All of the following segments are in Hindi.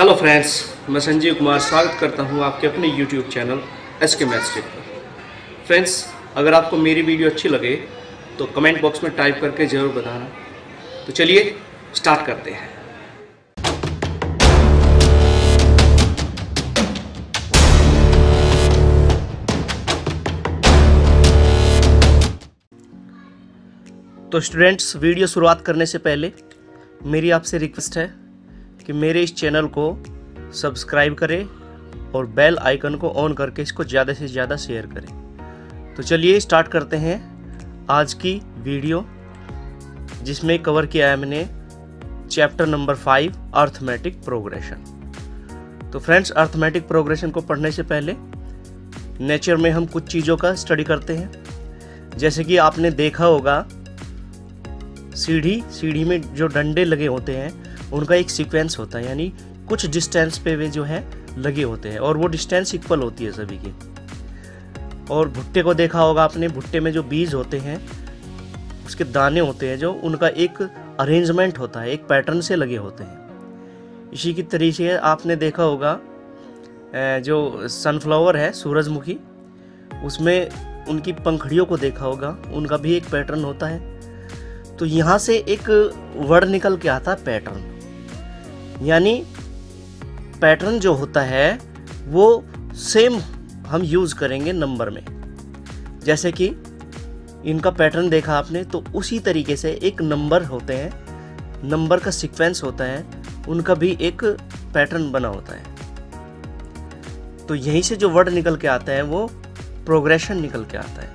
हेलो फ्रेंड्स, मैं संजीव कुमार स्वागत करता हूं आपके अपने YouTube channel SK maths tip पर। फ्रेंड्स, अगर आपको मेरी वीडियो अच्छी लगे तो कमेंट बॉक्स में टाइप करके ज़रूर बताना। तो चलिए स्टार्ट करते हैं। तो स्टूडेंट्स, वीडियो शुरुआत करने से पहले मेरी आपसे रिक्वेस्ट है कि मेरे इस चैनल को सब्सक्राइब करें और बेल आइकन को ऑन करके इसको ज़्यादा से ज़्यादा शेयर करें। तो चलिए स्टार्ट करते हैं आज की वीडियो, जिसमें कवर किया है मैंने चैप्टर नंबर 5 अर्थमेटिक प्रोग्रेशन। तो फ्रेंड्स, अर्थमेटिक प्रोग्रेशन को पढ़ने से पहले नेचर में हम कुछ चीज़ों का स्टडी करते हैं। जैसे कि आपने देखा होगा, सीढ़ी में जो डंडे लगे होते हैं उनका एक सीक्वेंस होता है, यानी कुछ डिस्टेंस पे वे जो है लगे होते हैं और वो डिस्टेंस इक्वल होती है सभी की। और भुट्टे को देखा होगा आपने, भुट्टे में जो बीज होते हैं उसके दाने होते हैं, जो उनका एक अरेंजमेंट होता है, एक पैटर्न से लगे होते हैं। इसी की तरीके से आपने देखा होगा जो सनफ्लावर है, सूरजमुखी, उसमें उनकी पंखड़ियों को देखा होगा, उनका भी एक पैटर्न होता है। तो यहाँ से एक वर्ड निकल के आता है पैटर्न, यानी पैटर्न जो होता है वो सेम हम यूज़ करेंगे नंबर में। जैसे कि इनका पैटर्न देखा आपने, तो उसी तरीके से एक नंबर होते हैं, नंबर का सीक्वेंस होता है, उनका भी एक पैटर्न बना होता है। तो यहीं से जो वर्ड निकल के आता है वो प्रोग्रेशन निकल के आता है।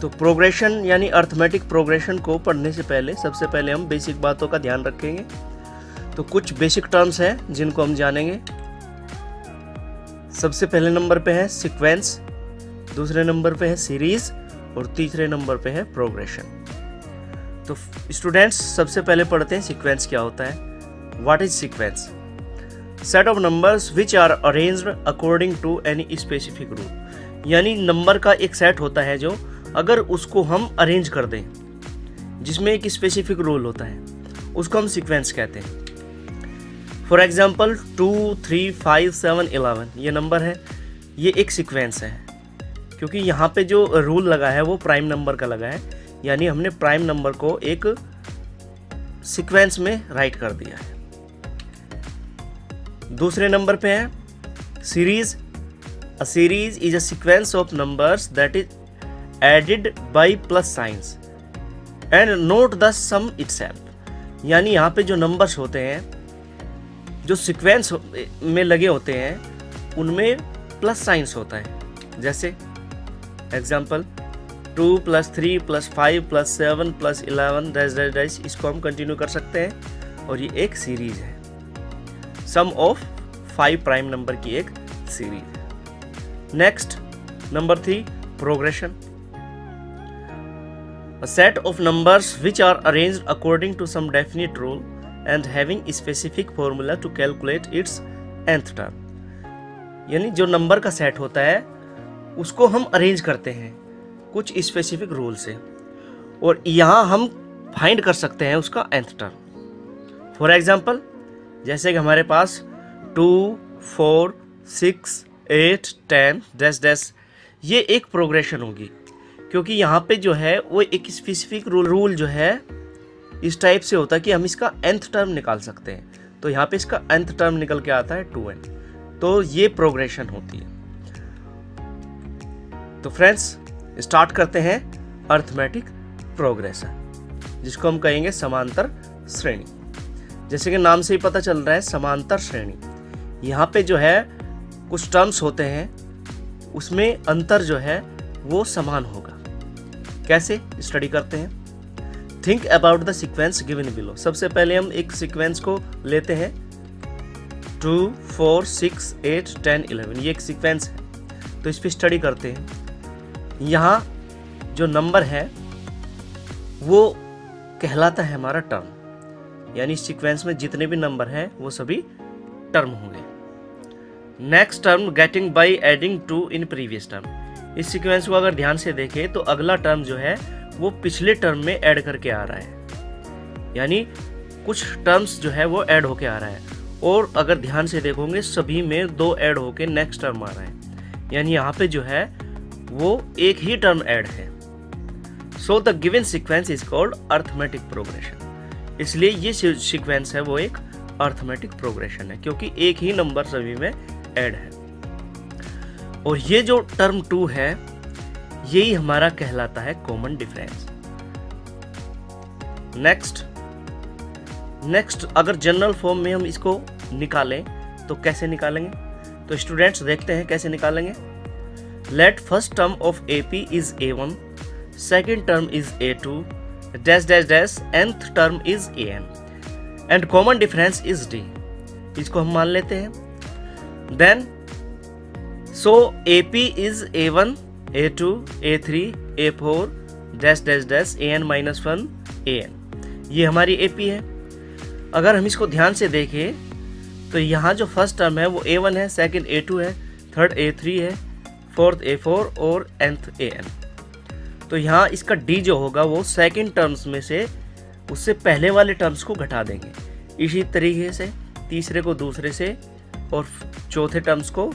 तो प्रोग्रेशन यानी अर्थमेटिक प्रोग्रेशन को पढ़ने से पहले सबसे पहले हम बेसिक बातों का ध्यान रखेंगे। तो कुछ बेसिक टर्म्स हैं जिनको हम जानेंगे। सबसे पहले नंबर पे है सीक्वेंस, दूसरे नंबर पे है सीरीज और तीसरे नंबर पे है प्रोग्रेशन। तो स्टूडेंट्स, सबसे पहले पढ़ते हैं सीक्वेंस क्या होता है। What is sequence? Set of numbers which are arranged according to any specific rule, यानी नंबर का एक सेट होता है जो अगर उसको हम अरेंज कर दें, जिसमें एक स्पेसिफिक रूल होता है, उसको हम सीक्वेंस कहते हैं। फॉर एग्जाम्पल 2, 3, 5, 7, 11 ये नंबर है, ये एक सीक्वेंस है, क्योंकि यहाँ पे जो रूल लगा है वो प्राइम नंबर का लगा है, यानी हमने प्राइम नंबर को एक सीक्वेंस में राइट कर दिया है। दूसरे नंबर पे है series. A series is a sequence of numbers that is added by plus signs and note the sum itself, यानी यहाँ पे जो नंबर्स होते हैं जो सीक्वेंस में लगे होते हैं उनमें प्लस साइंस होता है। जैसे एग्जांपल 2 + 3 + 5 + 7 + 11 डैश डैश डैश, इसको हम कंटिन्यू कर सकते हैं और ये एक सीरीज है, सम ऑफ 5 प्राइम नंबर की एक सीरीज है। Next number 3 progression. A set of numbers which are arranged according to some definite rule and having a specific formula to calculate its nth term, यानी जो नंबर का सेट होता है उसको हम अरेंज करते हैं कुछ स्पेसिफिक रूल से, और यहाँ हम फाइंड कर सकते हैं उसका nth टर्म। फॉर एग्जाम्पल, जैसे कि हमारे पास 2, 4, 6, 8, 10 डैश डैश, ये एक प्रोग्रेशन होगी, क्योंकि यहाँ पे जो है वो एक स्पेसिफिक रूल जो है इस टाइप से होता है कि हम इसका nth टर्म निकाल सकते हैं। तो यहाँ पे इसका nth टर्म निकल के आता है 2n, तो ये प्रोग्रेशन होती है। तो फ्रेंड्स, स्टार्ट करते हैं अर्थमेटिक प्रोग्रेशन, जिसको हम कहेंगे समांतर श्रेणी। जैसे कि नाम से ही पता चल रहा है, समांतर श्रेणी। यहाँ पे जो है कुछ टर्म्स होते हैं, उसमें अंतर जो है वो समान होगा। कैसे स्टडी करते हैं? Think about the sequence given below. सबसे पहले हम एक सीक्वेंस को लेते हैं, 2, 4, 6, 8, 10, 11, ये एक सीक्वेंस है। तो इस पर स्टडी करते हैं। यहाँ जो नंबर है वो कहलाता है हमारा टर्म, यानी सीक्वेंस में जितने भी नंबर हैं वो सभी टर्म होंगे। Next term getting by adding 2 in previous term. इस सीक्वेंस को अगर ध्यान से देखें तो अगला टर्म जो है वो पिछले टर्म में ऐड करके आ रहा है, यानी कुछ टर्म्स जो है वो ऐड होके आ रहा है, और अगर ध्यान से देखोगे सभी में 2 ऐड होके नेक्स्ट टर्म आ रहा है, यानी यहाँ पे जो है वो एक ही टर्म ऐड है। So the given sequence is called arithmetic progression. इसलिए ये सीक्वेंस है वो एक अर्थमेटिक प्रोग्रेशन है, क्योंकि एक ही नंबर सभी में ऐड है। और ये जो टर्म 2 है यही हमारा कहलाता है कॉमन डिफरेंस। नेक्स्ट अगर जनरल फॉर्म में हम इसको निकालें तो कैसे निकालेंगे? तो स्टूडेंट्स देखते हैं कैसे निकालेंगे। Let first term of AP is A1, second term is A2, dash dash dash, nth term is AN and common difference is D। इसको हम मान लेते हैं। Then so AP is A1, A2, A3, A4, dash dash dash, AN-1, AN। ये हमारी AP है। अगर हम इसको ध्यान से देखें तो यहाँ जो फर्स्ट टर्म है वो A1 है, सेकंड A2 है, थर्ड A3 है, फोर्थ A4 और nth AN। तो यहाँ इसका D जो होगा वो सेकंड टर्म्स में से उससे पहले वाले टर्म्स को घटा देंगे। इसी तरीके से तीसरे को दूसरे से और चौथे टर्म्स को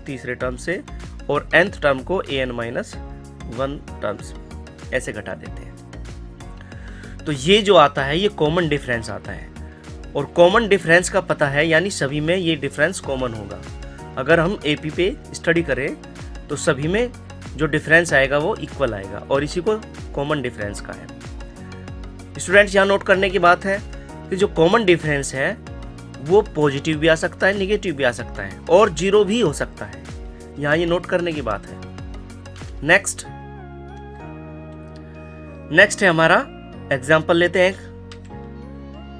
तीसरे टर्म से और nth टर्म को AN-1 टर्म्स ऐसे घटा देते हैं। तो ये जो आता है ये कॉमन डिफरेंस आता है। और कॉमन डिफरेंस का पता है, यानी सभी में ये डिफरेंस कॉमन होगा। अगर हम AP पे स्टडी करें तो सभी में जो डिफरेंस आएगा वो इक्वल आएगा, और इसी को कॉमन डिफरेंस का है। स्टूडेंट्स यहाँ नोट करने की बात है कि जो कॉमन डिफरेंस है वो पॉजिटिव भी आ सकता है, निगेटिव भी आ सकता है और 0 भी हो सकता है। यहाँ ये नोट करने की बात है। नेक्स्ट है हमारा एग्जाम्पल लेते हैं।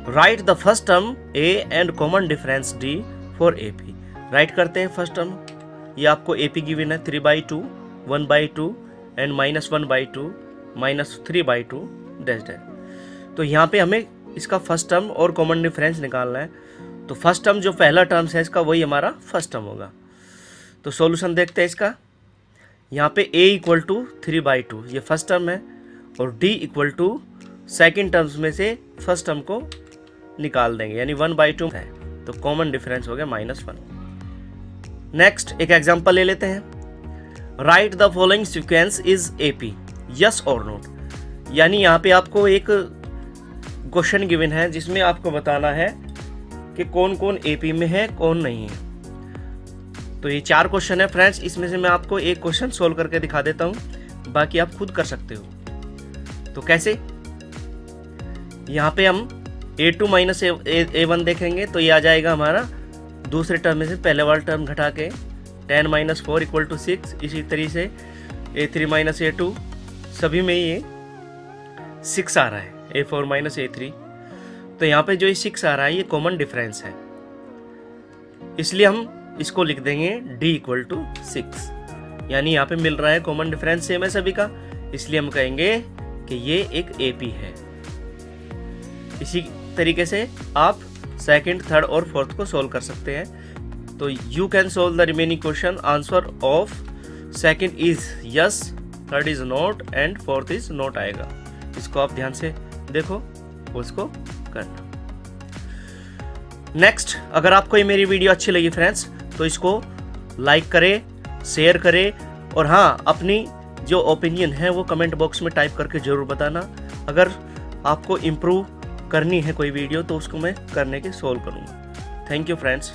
Right the first term A and common difference D for AP। Right करते हैं फर्स्ट टर्म। ये आपको AP गिवन है 3/2, 1/2 एंड -1/2, -3/2 डैश डैश। तो यहाँ पे हमें इसका फर्स्ट टर्म और कॉमन डिफरेंस निकालना है। तो फर्स्ट टर्म जो पहला टर्म है इसका वही हमारा फर्स्ट टर्म होगा। तो सॉल्यूशन देखते हैं इसका। यहाँ पे A = 3/2 ये फर्स्ट टर्म है और D = सेकेंड टर्म्स में से फर्स्ट टर्म को निकाल देंगे, यानी 1/2 है। तो कॉमन डिफरेंस हो गया -1। नेक्स्ट एक एग्जांपल ले लेते हैं। Right the following sequence is AP, yes और नोट। यानी यहाँ पे आपको एक क्वेश्चन गिवन है जिसमें आपको बताना है कि कौन कौन AP में है, कौन नहीं है। तो ये 4 क्वेश्चन है फ्रेंड्स। इसमें से मैं आपको एक क्वेश्चन सोल्व करके दिखा देता हूँ, बाकी आप खुद कर सकते हो। तो कैसे? यहाँ पे हम A2 - A1 देखेंगे तो ये आ जाएगा हमारा दूसरे टर्म में से पहले वाला टर्म घटा के 10 - 4 = 6। इसी तरीके से A3 - A2 सभी में ये 6 आ रहा है, A4 - A3। तो यहाँ पे जो ये 6 आ रहा है ये कॉमन डिफरेंस है, इसलिए हम इसको लिख देंगे D = 6। यानी यहाँ पे मिल रहा है कॉमन डिफरेंस सेम है सभी का, इसलिए हम कहेंगे कि ये एक AP है। इसी तरीके से आप सेकंड, थर्ड और फोर्थ को सोल्व कर सकते हैं। तो you can solve the remaining question. Answer of second is yes, third is not and fourth is not आएगा। इसको आप ध्यान से देखो, उसको करना। नेक्स्ट, अगर आपको ये मेरी वीडियो अच्छी लगी फ्रेंड्स तो इसको लाइक करें, शेयर करें और हाँ, अपनी जो ओपिनियन है वो कमेंट बॉक्स में टाइप करके ज़रूर बताना। अगर आपको इम्प्रूव करनी है कोई वीडियो तो उसको मैं करने के सोल्व करूँगा। Thank you friends.